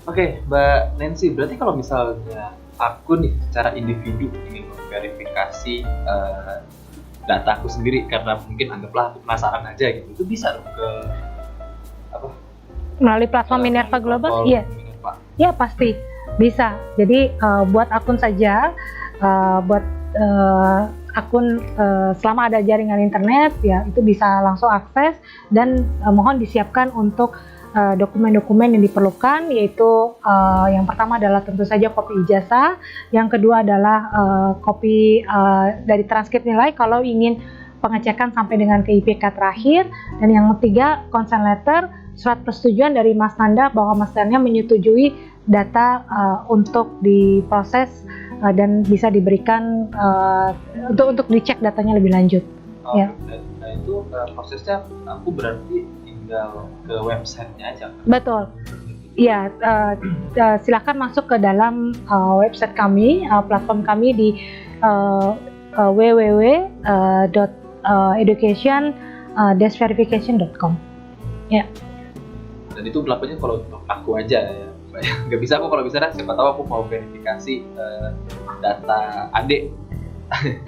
Oke, Mbak Nancy, berarti kalau misalnya aku nih secara individu ingin memverifikasi data aku sendiri karena mungkin anggaplah aku penasaran aja gitu, itu bisa dong ke apa? Melalui platform Minerva Global? Iya. Minerva. Ya pasti bisa. Jadi buat akun saja, buat akun selama ada jaringan internet ya itu bisa langsung akses dan mohon disiapkan untuk dokumen-dokumen yang diperlukan, yaitu yang pertama adalah tentu saja kopi ijazah, yang kedua adalah kopi dari transkrip nilai kalau ingin pengecekan sampai dengan ke IPK terakhir, dan yang ketiga consent letter, surat persetujuan dari Mas Nanda bahwa Mas Nanda menyetujui data untuk diproses dan bisa diberikan untuk dicek datanya lebih lanjut. Oh, ya. Nah itu prosesnya aku berarti tinggal ke websitenya aja. Betul. Ya, silakan masuk ke dalam website kami, platform kami di www.education-verification.com. Ya. Dan itu berlakunya kalau untuk aku aja ya. Nggak bisa aku kalau misalnya siapa tahu aku mau verifikasi data adik.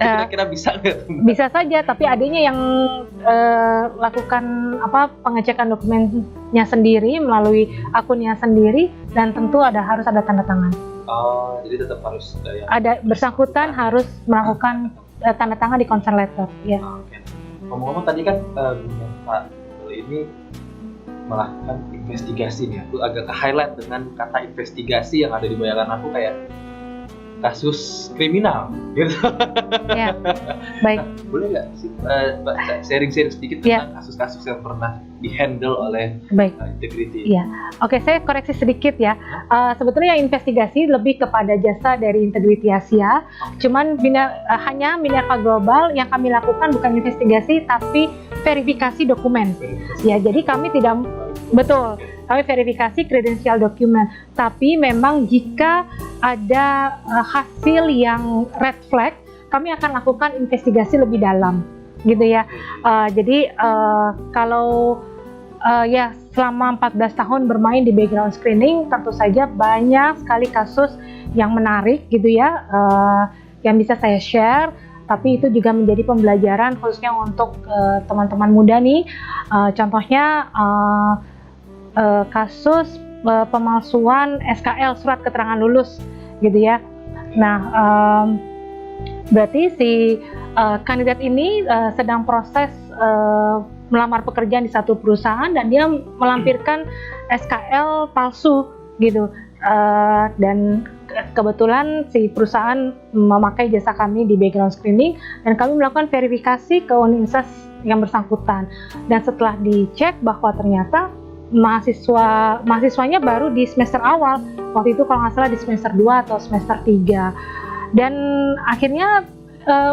Kira-kira bisa nggak? Bisa saja, tapi adiknya yang lakukan pengecekan dokumennya sendiri melalui akunnya sendiri, dan tentu harus ada tanda tangan. Oh, jadi tetap harus ada bersangkutan harus melakukan tanda tangan di consent letter. Ya. Oke. Ngomong-ngomong tadi kan Pak ini melakukan investigasi nih, aku agak ke-highlight dengan kata investigasi yang ada di bayangan aku kayak kasus kriminal gitu. Ya, baik. Boleh nggak sih Mbak sharing-sharing sedikit tentang kasus-kasus yang pernah dihandle oleh Integrity? Iya, oke, saya koreksi sedikit ya. Sebetulnya investigasi lebih kepada jasa dari Integrity Asia. Cuman hanya Minerva Global yang kami lakukan bukan investigasi tapi verifikasi dokumen. Ya, jadi kami tidak betul. Kami verifikasi kredensial dokumen, tapi memang jika ada hasil yang red flag, kami akan lakukan investigasi lebih dalam, gitu ya. Jadi kalau ya selama 14 tahun bermain di background screening, tentu saja banyak sekali kasus yang menarik, gitu ya, yang bisa saya share. Tapi itu juga menjadi pembelajaran khususnya untuk teman-teman muda nih. Contohnya kasus pemalsuan SKL, surat keterangan lulus, gitu ya. Nah, berarti si kandidat ini sedang proses melamar pekerjaan di satu perusahaan dan dia melampirkan SKL palsu, gitu. Dan kebetulan si perusahaan memakai jasa kami di background screening dan kami melakukan verifikasi ke universitas yang bersangkutan. Dan setelah dicek bahwa ternyata mahasiswanya baru di semester awal, waktu itu kalau nggak salah di semester 2 atau semester 3, dan akhirnya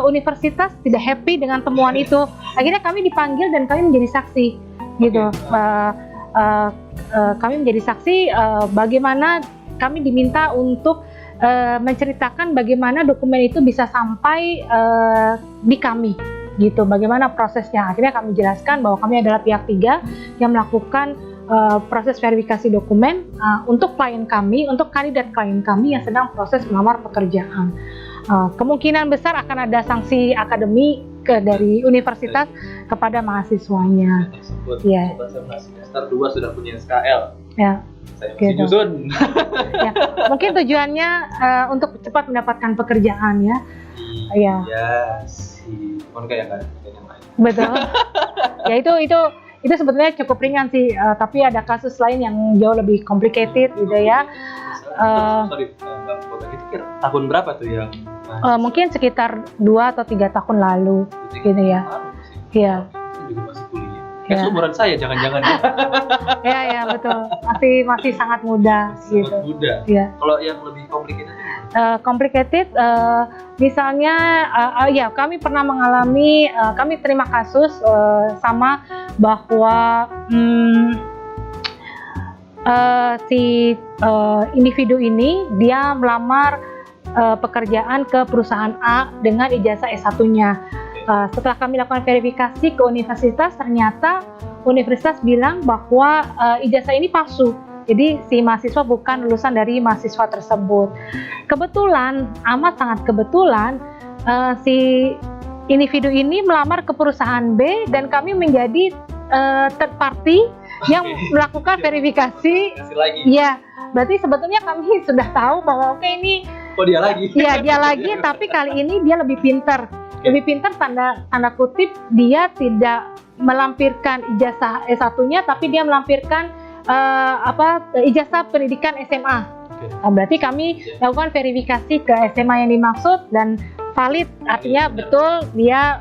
universitas tidak happy dengan temuan itu. Akhirnya kami dipanggil dan kami menjadi saksi, gitu. Kami menjadi saksi bagaimana kami diminta untuk menceritakan bagaimana dokumen itu bisa sampai di kami, gitu. Bagaimana prosesnya. Akhirnya kami jelaskan bahwa kami adalah pihak 3 yang melakukan proses verifikasi dokumen untuk klien kami, untuk kandidat klien kami yang sedang proses melamar pekerjaan. Kemungkinan besar akan ada sanksi akademik dari universitas kepada mahasiswanya. Ya. Semester 2 sudah punya SKL. Ya. Saya masih nyusun. Ya. Mungkin tujuannya untuk cepat mendapatkan pekerjaan ya. Iya sih. Kan kayak lain. Betul. Ya itu sebetulnya cukup ringan sih, tapi ada kasus lain yang jauh lebih complicated, gitu ya. Sorry, itu kira tahun berapa tuh yang? Mungkin sekitar 2 atau 3 tahun lalu, gitu ya. Iya. Itu juga masih kuliah. Kayak seumuran saya, jangan-jangan. Ya betul. Masih sangat muda, gitu. Sangat muda. Ya. Kalau yang lebih complicated? Misalnya ya kami pernah mengalami, kami terima kasus sama bahwa si individu ini dia melamar pekerjaan ke perusahaan A dengan ijazah S1-nya. Setelah kami lakukan verifikasi ke universitas, ternyata universitas bilang bahwa ijazah ini palsu. Jadi si mahasiswa bukan lulusan dari mahasiswa tersebut. Kebetulan, amat sangat kebetulan, si individu ini melamar ke perusahaan B dan kami menjadi third party yang melakukan verifikasi. Kasih lagi. Iya, berarti sebetulnya kami sudah tahu bahwa oke ini Oh dia lagi. ya dia lagi, tapi kali ini dia lebih pintar. Lebih pintar tanda kutip, dia tidak melampirkan ijazah S1-nya, tapi dia melampirkan ijazah pendidikan SMA. Nah, berarti kami lakukan verifikasi ke SMA yang dimaksud dan valid, artinya betul dia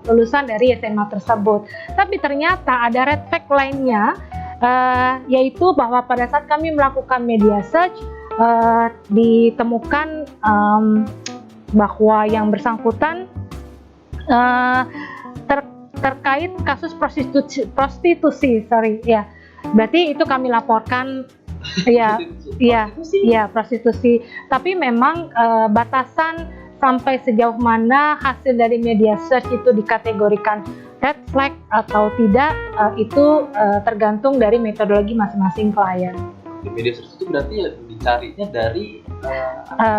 lulusan dari SMA tersebut. Tapi ternyata ada red flag lainnya, yaitu bahwa pada saat kami melakukan media search, ditemukan bahwa yang bersangkutan terkait kasus prostitusi, berarti itu kami laporkan. Prostitusi. Tapi memang batasan sampai sejauh mana hasil dari media search itu dikategorikan red flag atau tidak, itu tergantung dari metodologi masing-masing klien. Di media search itu berarti ya dicarinya dari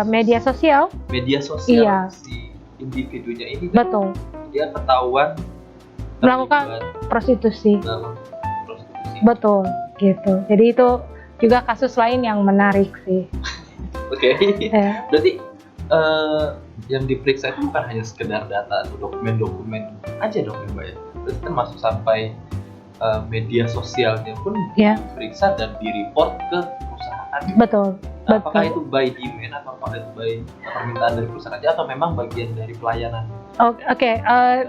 media sosial. Media sosial Iya. si individunya ini. Betul. Dia ketahuan Melakukan prostitusi. dalam prostitusi. Betul, gitu. Jadi itu juga kasus lain yang menarik sih. Oke. Ya. Berarti yang diperiksa itu bukan hanya sekedar data atau dokumen-dokumen aja dong ya Mbak ya. Berarti kan masuk sampai media sosialnya pun Ya. diperiksa dan direport ke perusahaan. Betul. Nah, apakah Betul. itu by demand atau apakah itu by permintaan dari perusahaan aja atau memang bagian dari pelayanan? Oke,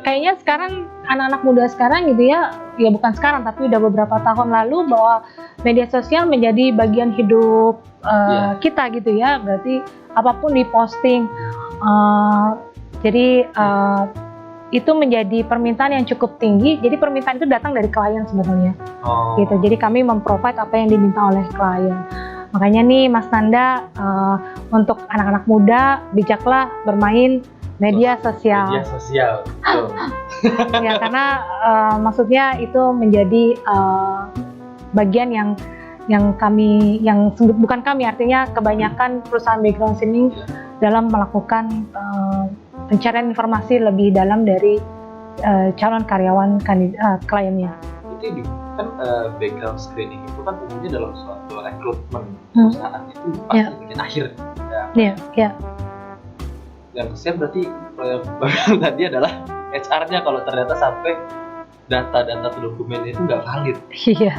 kayaknya sekarang anak-anak muda sekarang gitu ya bukan sekarang tapi udah beberapa tahun lalu bahwa media sosial menjadi bagian hidup kita gitu ya, berarti apapun diposting. Jadi itu menjadi permintaan yang cukup tinggi. Jadi permintaan itu datang dari klien sebetulnya. Gitu. Jadi kami memprovide apa yang diminta oleh klien. Makanya nih Mas Nanda, untuk anak-anak muda bijaklah bermain media sosial. Media sosial. Ya karena maksudnya itu menjadi bagian yang bukan kami, artinya kebanyakan perusahaan background screening dalam melakukan pencarian informasi lebih dalam dari calon karyawan kliennya. Itu kan background screening itu kan umumnya dalam suatu rekrutmen perusahaan itu pasti bagian akhir. Iya. Yang kesian berarti yang tadi adalah HR-nya kalau ternyata sampai data-data atau dokumennya itu nggak valid. Iya.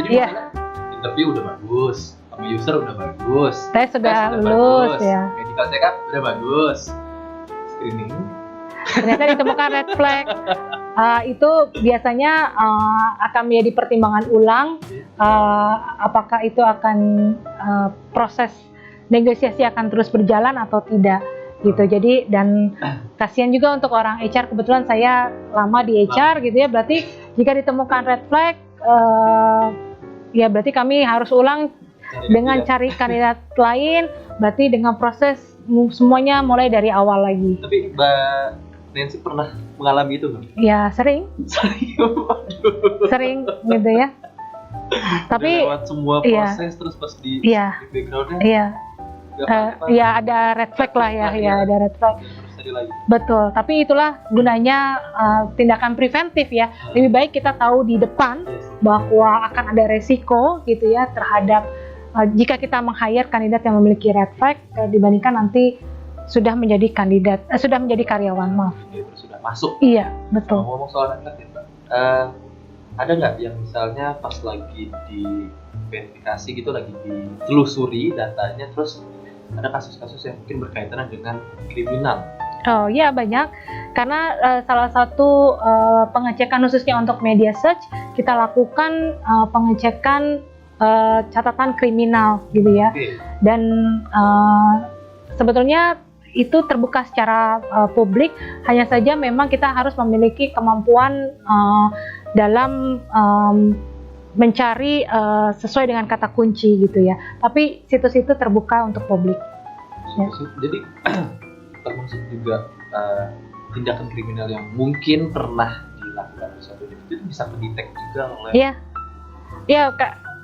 Jadi misalnya interview udah bagus, sama user udah bagus, tes sudah lulus ya, medical check up udah bagus, screening ternyata ditemukan red flag. Itu biasanya akan menjadi pertimbangan ulang, apakah itu akan proses negosiasi akan terus berjalan atau tidak gitu. Jadi dan kasihan juga untuk orang HR, kebetulan saya lama di HR gitu ya, berarti jika ditemukan red flag ya berarti kami harus ulang dengan cari kandidat lain, berarti dengan proses semuanya mulai dari awal lagi. Tapi Mbak Nancy pernah mengalami itu nggak? Ya sering gitu ya. Tapi lewat semua proses terus pas di backgroundnya ada red flag lah ya, ada red flag. Lagi. Betul, tapi itulah gunanya tindakan preventif ya. Lebih baik kita tahu di depan bahwa akan ada resiko gitu ya terhadap jika kita meng-hire kandidat yang memiliki red flag dibandingkan nanti sudah menjadi karyawan, maaf. Sudah masuk. Iya, betul. Ngomong soal red flag ya, Mbak. Ada nggak yang misalnya pas lagi di verifikasi gitu, lagi ditelusuri datanya, terus ada kasus-kasus yang mungkin berkaitan dengan kriminal? Oh iya banyak, karena salah satu pengecekan khususnya untuk media search kita lakukan pengecekan catatan kriminal gitu ya. Dan sebetulnya itu terbuka secara publik, hanya saja memang kita harus memiliki kemampuan dalam mencari sesuai dengan kata kunci gitu ya. Tapi situs itu terbuka untuk publik. Jadi termasuk juga tindakan kriminal yang mungkin pernah dilakukan oleh suatu individu itu bisa mendetek juga oleh. Iya,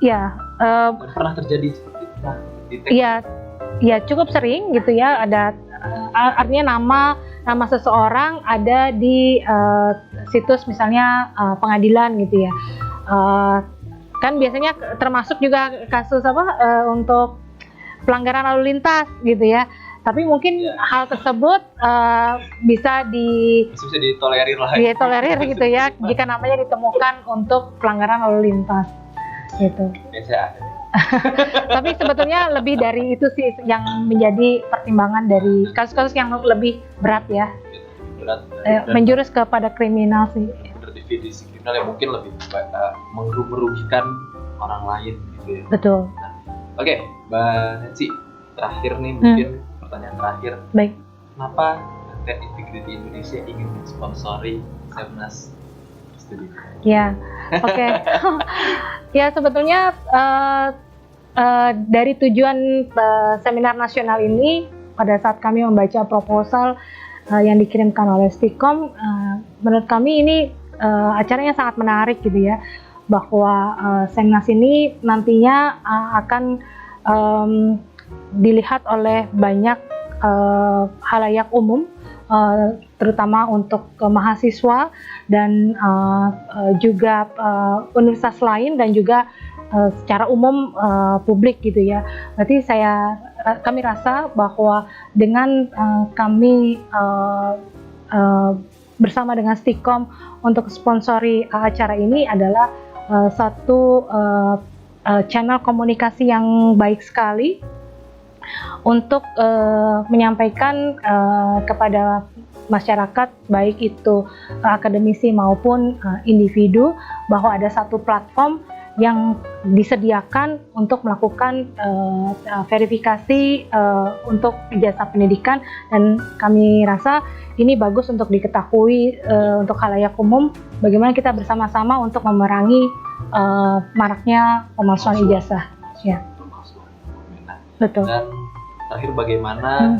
Ya, Dan pernah terjadi seperti itu? Nah, di ya cukup sering gitu ya. Ada artinya nama seseorang ada di situs misalnya pengadilan gitu ya. Kan biasanya termasuk juga kasus untuk pelanggaran lalu lintas gitu ya. Tapi mungkin hal tersebut bisa ditolerir lah. Ditolerir gitu ya jika namanya ditemukan untuk pelanggaran lalu lintas gitu. Biasa ada. Tapi sebetulnya lebih dari itu sih yang menjadi pertimbangan dari kasus-kasus yang lebih berat ya. Berat. Menjurus kepada kriminal sih. Berdefinisi kriminal yang mungkin lebih merugikan orang lain gitu ya. Betul. Oke, Mbak Nancy, terakhir nih mungkin pertanyaan terakhir. Baik. Kenapa Content Integrity Indonesia ingin mensponsori Semnas Studi? Ya, oke. Ya sebetulnya dari tujuan seminar nasional ini, pada saat kami membaca proposal yang dikirimkan oleh Stikom, menurut kami ini acaranya sangat menarik gitu ya, bahwa Semnas ini nantinya akan dilihat oleh banyak halayak umum, terutama untuk mahasiswa dan juga universitas lain dan juga secara umum publik gitu ya. Berarti kami rasa bahwa dengan kami bersama dengan Stikom untuk sponsori acara ini adalah satu channel komunikasi yang baik sekali untuk menyampaikan kepada masyarakat, baik itu akademisi maupun individu, bahwa ada satu platform yang disediakan untuk melakukan verifikasi untuk ijazah pendidikan, dan kami rasa ini bagus untuk diketahui untuk khalayak umum bagaimana kita bersama-sama untuk memerangi maraknya pemalsuan ijazah. Ya. Betul. Dan terakhir, bagaimana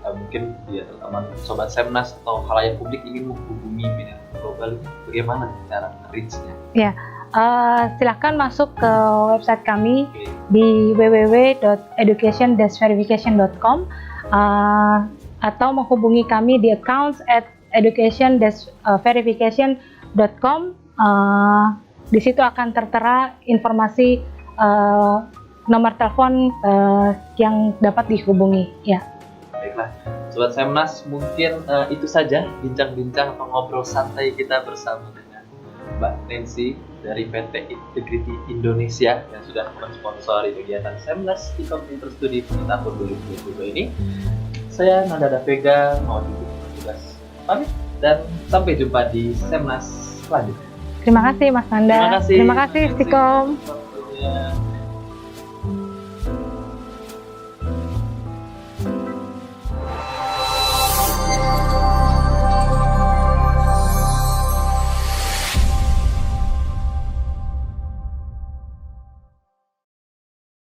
mungkin ya teman-teman sobat Semnas atau khalayak publik ingin menghubungi Bina Global, bagaimana cara reach-nya? Ya, silakan masuk ke website kami di www.education-verification.com atau menghubungi kami di accounts@education-verification.com. Di situ akan tertera informasi nomor telepon yang dapat dihubungi. Ya. Baiklah, sobat Semnas, mungkin itu saja bincang-bincang atau ngobrol santai kita bersama dengan Mbak Nancy dari PT Integrity Indonesia yang sudah mensponsori kegiatan Semnas Stikom Interstudi tahun 2022 ini. Saya Nanda Vega, mau bertugas pamit dan sampai jumpa di Semnas selanjutnya. Terima kasih Mas Nanda. Terima kasih Stikom. Waktunya.